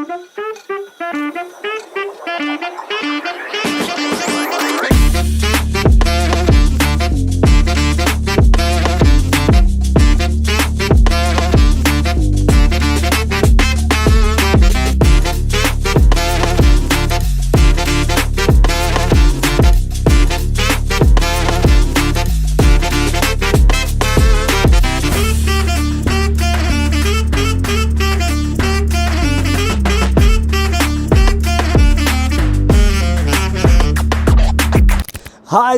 Hi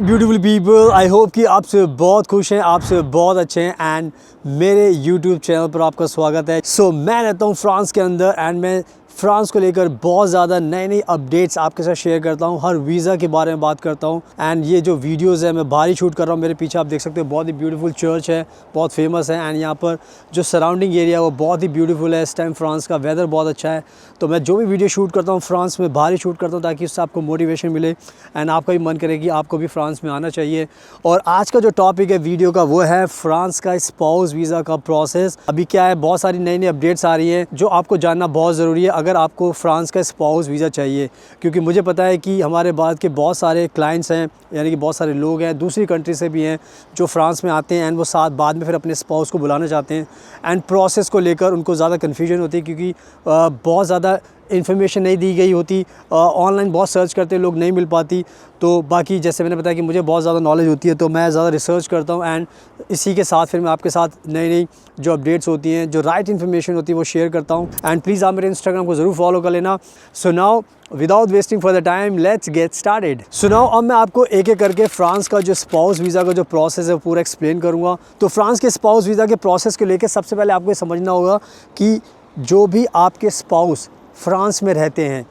beautiful people, I hope कि आप सब बहुत खुश हैं, आप सब बहुत अच्छे हैं एंड मेरे यूट्यूब चैनल पर आपका स्वागत है। सो मैं रहता हूँ फ्रांस के अंदर एंड मैं फ्रांस को लेकर बहुत ज़्यादा नई अपडेट्स आपके साथ शेयर करता हूँ। हर वीज़ा के बारे में बात करता हूँ एंड ये जो वीडियोज़ है मैं बाहर ही शूट कर रहा हूँ। मेरे पीछे आप देख सकते हो बहुत ही ब्यूटीफुल चर्च है, बहुत फेमस है एंड यहाँ पर जो सराउंडिंग एरिया है वो बहुत ही ब्यूटीफुल है। इस टाइम फ्रांस का वेदर बहुत अच्छा है, तो मैं जो भी वीडियो शूट करता हूँ फ्रांस में बाहर ही शूट करता हूँ ताकि उससे आपको मोटिवेशन मिले एंड आपका भी मन करे कि आपको भी फ्रांस में आना चाहिए। और आज का जो टॉपिक है वीडियो का वो है फ्रांस का स्पाउस वीज़ा का प्रोसेस। अभी क्या है, बहुत सारी नई अपडेट्स आ रही हैं जो आपको जानना बहुत ज़रूरी है अगर आपको फ्रांस का स्पाउस वीज़ा चाहिए, क्योंकि मुझे पता है कि हमारे बाद के बहुत सारे क्लाइंट्स हैं, यानी कि बहुत सारे लोग हैं दूसरी कंट्री से भी हैं जो फ्रांस में आते हैं एंड वो साथ बाद में फिर अपने स्पाउस को बुलाना चाहते हैं एंड प्रोसेस को लेकर उनको ज़्यादा कन्फ्यूजन होती है क्योंकि बहुत ज़्यादा इन्फॉर्मेशन नहीं दी गई होती। ऑनलाइन बहुत सर्च करते लोग, नहीं मिल पाती। तो बाकी जैसे मैंने बताया कि मुझे बहुत ज़्यादा नॉलेज होती है तो मैं ज़्यादा रिसर्च करता हूँ एंड इसी के साथ फिर मैं आपके साथ नई जो अपडेट्स होती हैं, जो राइट इन्फॉर्मेशन होती है वो शेयर करता हूँ। एंड प्लीज़ आप मेरे इंस्टाग्राम को ज़रूर फॉलो कर लेना। So now without wasting for the time let's get started. So now अब मैं आपको एक एक करके फ्रांस का जो स्पाउस वीज़ा का जो प्रोसेस है वो पूरा एक्सप्लेन करूँगा। तो फ्रांस के स्पाउस वीज़ा के प्रोसेस को लेकर सबसे पहले आपको ये समझना होगा कि जो भी आपके स्पाउस फ्रांस में रहते हैं,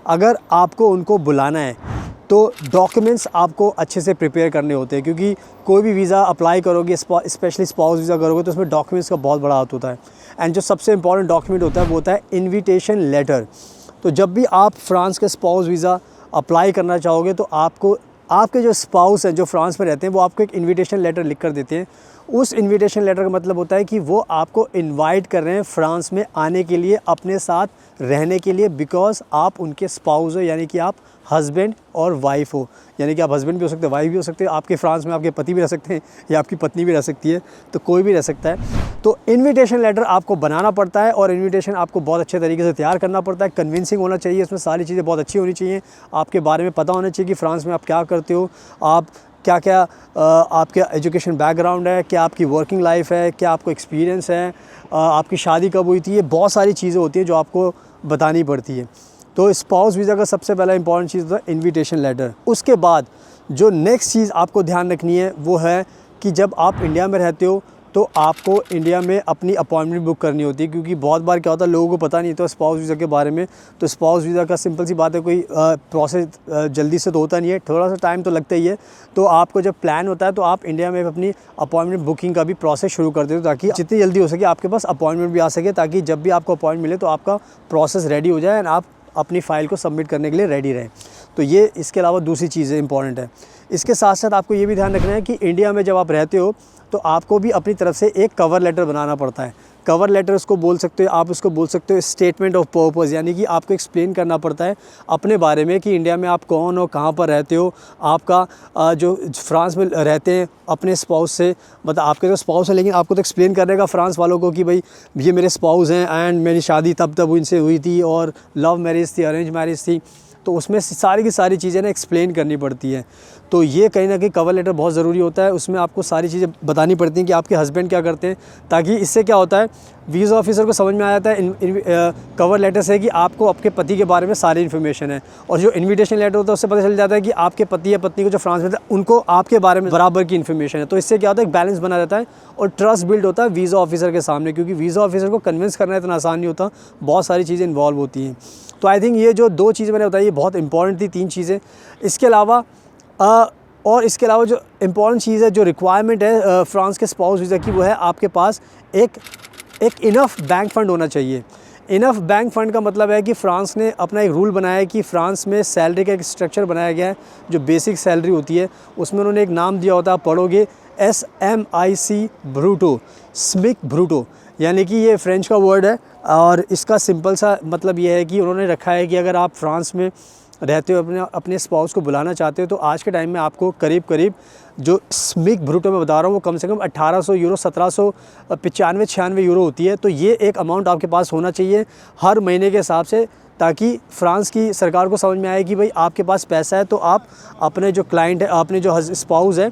अगर आपको उनको बुलाना है तो डॉक्यूमेंट्स आपको अच्छे से प्रिपेयर करने होते हैं, क्योंकि कोई भी वीज़ा अप्लाई करोगे, स्पेशली स्पाउस वीज़ा करोगे तो उसमें डॉक्यूमेंट्स का बहुत बड़ा हाथ होता है एंड जो सबसे इंपॉर्टेंट डॉक्यूमेंट होता है वो होता है इन्विटेशन लेटर। तो जब भी आप फ्रांस के स्पाउस वीज़ा अप्लाई करना चाहोगे तो आपको आपके जो स्पाउस हैं जो फ्रांस में रहते हैं वो आपको एक इन्विटेशन लेटर लिख कर देते हैं। उस इन्विटेशन लेटर का मतलब होता है कि वो आपको इनवाइट कर रहे हैं फ्रांस में आने के लिए, अपने साथ रहने के लिए, बिकॉज आप उनके स्पाउस हो, यानी कि आप हस्बैंड और वाइफ हो। यानी कि आप हस्बैंड भी हो सकते हैं, वाइफ भी हो सकते हैं। आपके फ्रांस में आपके पति भी रह सकते हैं या आपकी पत्नी भी रह सकती है, तो कोई भी रह सकता है। तो इन्विटेशन लेटर आपको बनाना पड़ता है और इन्विटेशन आपको बहुत अच्छे तरीके से तैयार करना पड़ता है। कन्विंसिंग होना चाहिए, इसमें सारी चीज़ें बहुत अच्छी होनी चाहिए। आपके बारे में पता होना चाहिए कि फ्रांस में आप क्या करते हो, आप क्या क्या आपका एजुकेशन बैकग्राउंड है, क्या आपकी वर्किंग लाइफ है, क्या आपको एक्सपीरियंस है, आपकी शादी कब हुई थी। ये बहुत सारी चीज़ें होती हैं जो आपको बतानी पड़ती है। तो स्पाउस वीज़ा का सबसे पहला इंपॉर्टेंट चीज़ होता है इन्विटेशन लेटर। उसके बाद जो नेक्स्ट चीज़ आपको ध्यान रखनी है वो है कि जब आप इंडिया में रहते हो तो आपको इंडिया में अपनी अपॉइंटमेंट बुक करनी होती है, क्योंकि बहुत बार क्या होता है लोगों को पता नहीं होता स्पाउस वीज़ा के बारे में। तो स्पाउस वीज़ा का सिंपल सी बात है, कोई प्रोसेस जल्दी से तो होता नहीं है, थोड़ा सा टाइम तो लगता ही है। तो आपको जब प्लान होता है तो आप इंडिया में अपनी अपॉइंटमेंट बुकिंग का भी प्रोसेस शुरू कर देते हो ताकि जितनी जल्दी हो सके आपके पास अपॉइंटमेंट भी आ सके, ताकि जब भी आपको अपॉइंटमेंट मिले तो आपका प्रोसेस रेडी हो जाए एंड आप अपनी फ़ाइल को सबमिट करने के लिए रेडी रहें। तो ये इसके अलावा दूसरी चीज़ें इंपॉर्टेंट है। इसके साथ साथ आपको ये भी ध्यान रखना है कि इंडिया में जब आप रहते हो तो आपको भी अपनी तरफ से एक कवर लेटर बनाना पड़ता है। कवर लेटर उसको बोल सकते हो, आप उसको बोल सकते हो स्टेटमेंट ऑफ पर्पस, यानी कि आपको एक्सप्लेन करना पड़ता है अपने बारे में कि इंडिया में आप कौन हो, कहाँ पर रहते हो, आपका जो फ्रांस में रहते हैं अपने स्पाउस से, मतलब आपके जो स्पाउस है, लेकिन आपको तो एक्सप्लेन करने का फ्रांस वालों को कि भाई ये मेरे स्पाउस हैं एंड मेरी शादी तब इनसे हुई थी और लव मैरिज थी, अरेंज मैरिज थी। तो उसमें सारी की सारी चीज़ें ना एक्सप्लेन करनी पड़ती हैं। तो ये कहीं ना कहीं कवर लेटर बहुत ज़रूरी होता है। उसमें आपको सारी चीज़ें बतानी पड़ती हैं कि आपके हस्बैंड क्या करते हैं, ताकि इससे क्या होता है वीज़ा ऑफिसर को समझ में आ जाता है कवर लेटर से कि आपको आपके पति के बारे में सारी इन्फॉर्मेशन है। और जो इन्विटेशन लेटर होता है उससे पता चल जाता है कि आपके पति या पत्नी को जो फ्रांस में था उनको आपके बारे में बराबर की इन्फॉर्मेशन है। तो इससे क्या होता है, एक बैलेंस बना रहता है और ट्रस्ट बिल्ड होता है वीज़ा ऑफिसर के सामने, क्योंकि वीज़ा ऑफिसर को कन्विंस करना इतना आसान नहीं होता, बहुत सारी चीज़ें इन्वॉल्व होती हैं। तो आई थिंक ये जो दो चीज़ें मैंने बताई ये बहुत इंपॉर्टेंट थी, 3 चीज़ें। इसके अलावा जो इम्पॉर्टेंट चीज़ है, जो रिक्वायरमेंट है फ्रांस के स्पाउस वीज़ा की, वो है आपके पास एक इनफ बैंक फ़ंड होना चाहिए। इनफ बैंक फ़ंड का मतलब है कि फ्रांस ने अपना एक रूल बनाया है कि फ्रांस में सैलरी का एक स्ट्रक्चर बनाया गया है। जो बेसिक सैलरी होती है उसमें उन्होंने एक नाम दिया होता है, आप पढ़ोगे SMIC ब्रूटो, स्मिक ब्रूटो। यानी कि ये फ्रेंच का वर्ड है और इसका सिंपल सा मतलब ये है कि उन्होंने रखा है कि अगर आप फ्रांस में रहते हो, अपने स्पाउस को बुलाना चाहते हो, तो आज के टाइम में आपको करीब करीब जो स्मिक ब्रूटो में बता रहा हूँ वो कम से कम 1800 यूरो 1795-96 यूरो होती है। तो ये एक अमाउंट आपके पास होना चाहिए हर महीने के हिसाब से, ताकि फ्रांस की सरकार को समझ में आए कि भाई आपके पास पैसा है तो आप अपने जो क्लाइंट है, अपने जो स्पाउस है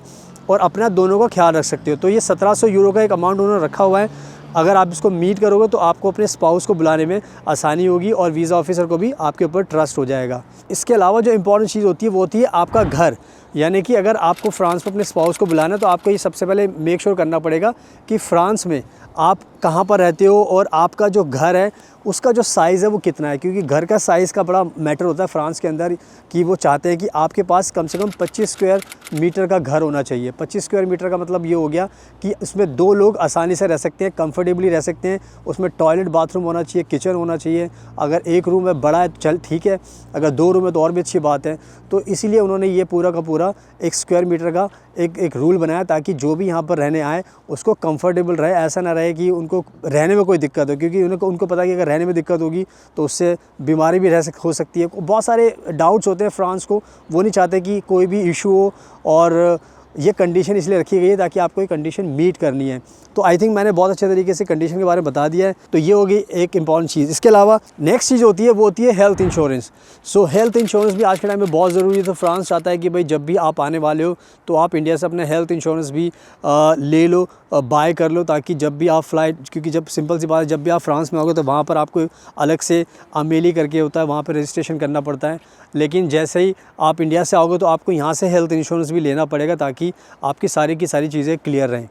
और अपना दोनों का ख्याल रख सकते हो। तो ये 1700 यूरो का एक अमाउंट उन्होंने रखा हुआ है। अगर आप इसको मीट करोगे तो आपको अपने स्पाउस को बुलाने में आसानी होगी और वीज़ा ऑफिसर को भी आपके ऊपर ट्रस्ट हो जाएगा। इसके अलावा जो इम्पॉर्टेंट चीज़ होती है वो होती है आपका घर। यानी कि अगर आपको फ्रांस में अपने स्पाउस को बुलाना है तो आपको ये सबसे पहले मेक श्योर करना पड़ेगा कि फ्रांस में आप कहाँ पर रहते हो और आपका जो घर है उसका जो साइज़ है वो कितना है, क्योंकि घर का साइज़ का बड़ा मैटर होता है फ्रांस के अंदर। कि वो चाहते हैं कि आपके पास कम से कम 25 स्क्वायर मीटर का घर होना चाहिए। 25 स्क्वायर मीटर का मतलब ये हो गया कि उसमें 2 लोग आसानी से रह सकते हैं, कंफर्टेबली रह सकते हैं। उसमें टॉयलेट बाथरूम होना चाहिए, किचन होना चाहिए। अगर एक रूम है बड़ा है तो चल ठीक है, अगर 2 रूम है तो और भी अच्छी बात है। तो इसीलिए उन्होंने ये पूरा का पूरा 1 स्क्वायर मीटर का एक रूल बनाया, ताकि जो भी यहाँ पर रहने आए उसको कंफर्टेबल रहे। ऐसा ना रहे कि उनको रहने में कोई दिक्कत हो, क्योंकि उनको पता है कि अगर रहने में दिक्कत होगी तो उससे बीमारी भी हो सकती है। बहुत सारे डाउट्स होते हैं फ्रांस को, वो नहीं चाहते कि कोई भी इशू हो, और ये कंडीशन इसलिए रखी गई है ताकि आपको ये कंडीशन मीट करनी है। तो आई थिंक मैंने बहुत अच्छे तरीके से कंडीशन के बारे में बता दिया है। तो ये होगी एक इंपॉर्टेंट चीज़। इसके अलावा नेक्स्ट चीज़ होती है वो होती है हेल्थ इंश्योरेंस। सो हेल्थ इंश्योरेंस भी आज के टाइम में बहुत ज़रूरी है। तो फ्रांस चाहता है कि भाई जब भी आप आने वाले हो तो आप इंडिया से अपने हेल्थ इंश्योरेंस भी ले लो, बाय कर लो, ताकि जब भी आप फ्लाइट, क्योंकि जब सिंपल सी बात है जब भी आप फ्रांस में आओगे तो वहाँ पर आपको अलग से अमेली करके होता है, वहाँ पर रजिस्ट्रेशन करना पड़ता है। लेकिन जैसे ही आप इंडिया से आओगे तो आपको यहाँ से हेल्थ इंश्योरेंस भी लेना पड़ेगा, ताकि आपकी सारी की सारी चीज़ें क्लियर रहें।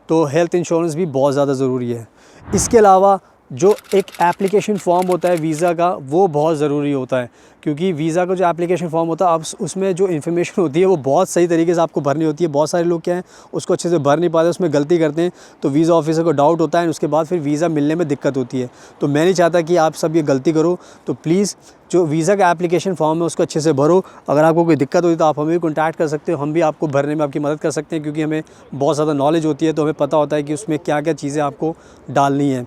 तो हेल्थ इंश्योरेंस भी बहुत ज़्यादा ज़रूरी है। इसके अलावा जो एक एप्लीकेशन फॉर्म होता है वीज़ा का, वो बहुत ज़रूरी होता है, क्योंकि वीज़ा का जो एप्लीकेशन फॉर्म होता है, आप उसमें जो इन्फॉर्मेशन होती है वो बहुत सही तरीके से आपको भरनी होती है। बहुत सारे लोग क्या हैं उसको अच्छे से भर नहीं पाते, उसमें गलती करते हैं, तो वीज़ा ऑफिसर को डाउट होता है, उसके बाद फिर वीज़ा मिलने में दिक्कत होती है। तो मैं नहीं चाहता कि आप सब ये गलती करो। तो प्लीज़ जो वीज़ा का एप्लीकेशन फॉर्म है उसको अच्छे से भरो। अगर आपको कोई दिक्कत होती है तो आप हमें भी कॉन्टैक्ट कर सकते हो, हम भी आपको भरने में आपकी मदद कर सकते हैं, क्योंकि हमें बहुत ज़्यादा नॉलेज होती है, तो हमें पता होता है कि उसमें क्या क्या चीज़ें आपको डालनी है।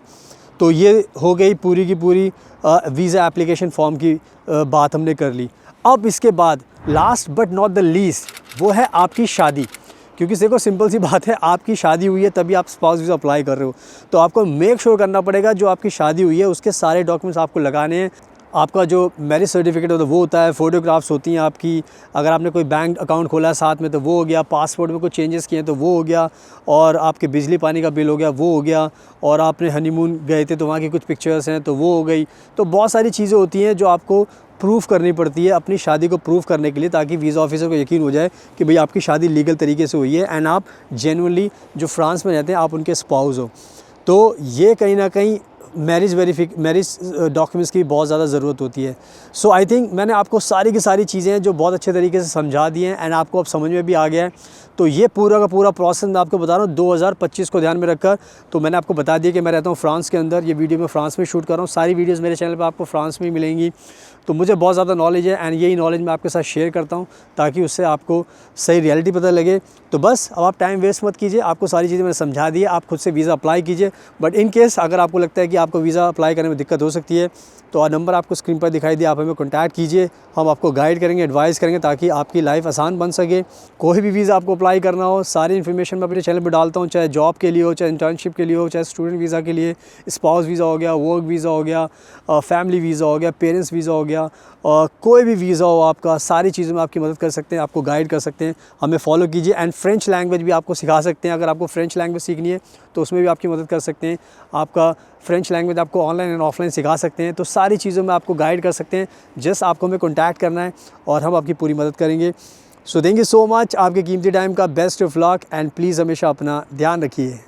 तो ये हो गई पूरी की पूरी वीज़ा एप्लीकेशन फॉर्म की बात हमने कर ली। अब इसके बाद last but not the least वो है आपकी शादी। क्योंकि देखो सिंपल सी बात है, आपकी शादी हुई है तभी आप स्पाउस वीज़ा अप्लाई कर रहे हो, तो आपको मेक श्योर करना पड़ेगा जो आपकी शादी हुई है उसके सारे डॉक्यूमेंट्स आपको लगाने हैं। आपका जो मैरिज सर्टिफिकेट होता है वो होता है, फ़ोटोग्राफ्स होती हैं आपकी, अगर आपने कोई बैंक अकाउंट खोला है साथ में तो वो हो गया, पासपोर्ट में कुछ चेंजेस किए तो वो हो गया, और आपके बिजली पानी का बिल हो गया वो हो गया, और आपने हनीमून गए थे तो वहाँ की कुछ पिक्चर्स हैं तो वो हो गई। तो बहुत सारी चीज़ें होती हैं जो आपको प्रूफ़ करनी पड़ती है अपनी शादी को प्रूफ़ करने के लिए, ताकि वीज़ा ऑफिसर को यकीन हो जाए कि भाई आपकी शादी लीगल तरीके से हुई है एंड आप जेन्युइनली जो फ्रांस में रहते हैं आप उनके स्पाउस हो। तो ये कहीं ना कहीं मैरिज डॉक्यूमेंट्स की बहुत ज़्यादा ज़रूरत होती है। सो आई थिंक मैंने आपको सारी की सारी चीज़ें जो बहुत अच्छे तरीके से समझा दी हैं एंड आपको अब समझ में भी आ गया है। तो ये पूरा का पूरा प्रोसेस मैं आपको बता रहा हूँ 2025 को ध्यान में रखकर। तो मैंने आपको बता दिया कि मैं रहता हूँ फ्रांस के अंदर, ये वीडियो मैं फ्रांस में शूट कर रहा हूँ। सारी वीडियोज़ मेरे चैनल पर आपको फ्रांस में ही मिलेंगी। तो मुझे बहुत ज़्यादा नॉलेज है एंड यही नॉलेज मैं आपके साथ शेयर करता हूँ, ताकि उससे आपको सही रियलिटी पता लगे। तो बस अब आप टाइम वेस्ट मत कीजिए, आपको सारी चीज़ें मैंने समझा दी है, आप खुद से वीज़ा अप्लाई कीजिए। बट इन केस अगर आपको लगता है कि आपको वीज़ा अप्लाई करने में दिक्कत हो सकती है तो नंबर आपको स्क्रीन पर दिखाई दिया, आप हमें कॉन्टैक्ट कीजिए, हम आपको गाइड करेंगे, एडवाइस करेंगे, ताकि आपकी लाइफ आसान बन सके। कोई भी वीज़ा आपको अप्लाई करना हो, सारी इन्फॉर्मेशन मैं अपने चैनल पर डालता हूँ, चाहे जॉब के लिए हो, चाहे इंटर्नशिप के लिए हो, चाहे स्टूडेंट वीज़ा के लिए, स्पाउस वीज़ा हो गया, वर्क वीज़ा हो गया, फैमिली वीज़ा हो गया, पेरेंट्स वीज़ा हो गया, कोई भी वीज़ा हो आपका, सारी चीज़ों में आपकी मदद कर सकते हैं, आपको गाइड कर सकते हैं। हमें फॉलो कीजिए एंड फ्रेंच लैंग्वेज भी आपको सिखा सकते हैं। अगर आपको फ्रेंच लैंग्वेज सीखनी है तो उसमें भी आपकी मदद कर सकते हैं। आपका फ्रेंच लैंग्वेज आपको ऑनलाइन एंड ऑफलाइन सिखा सकते हैं। तो सारी चीज़ों में आपको गाइड कर सकते हैं। जस्ट आपको हमें कॉन्टैक्ट करना है और हम आपकी पूरी मदद करेंगे। So thank you so much, आपके कीमती टाइम का best of luck and please हमेशा अपना ध्यान रखिए।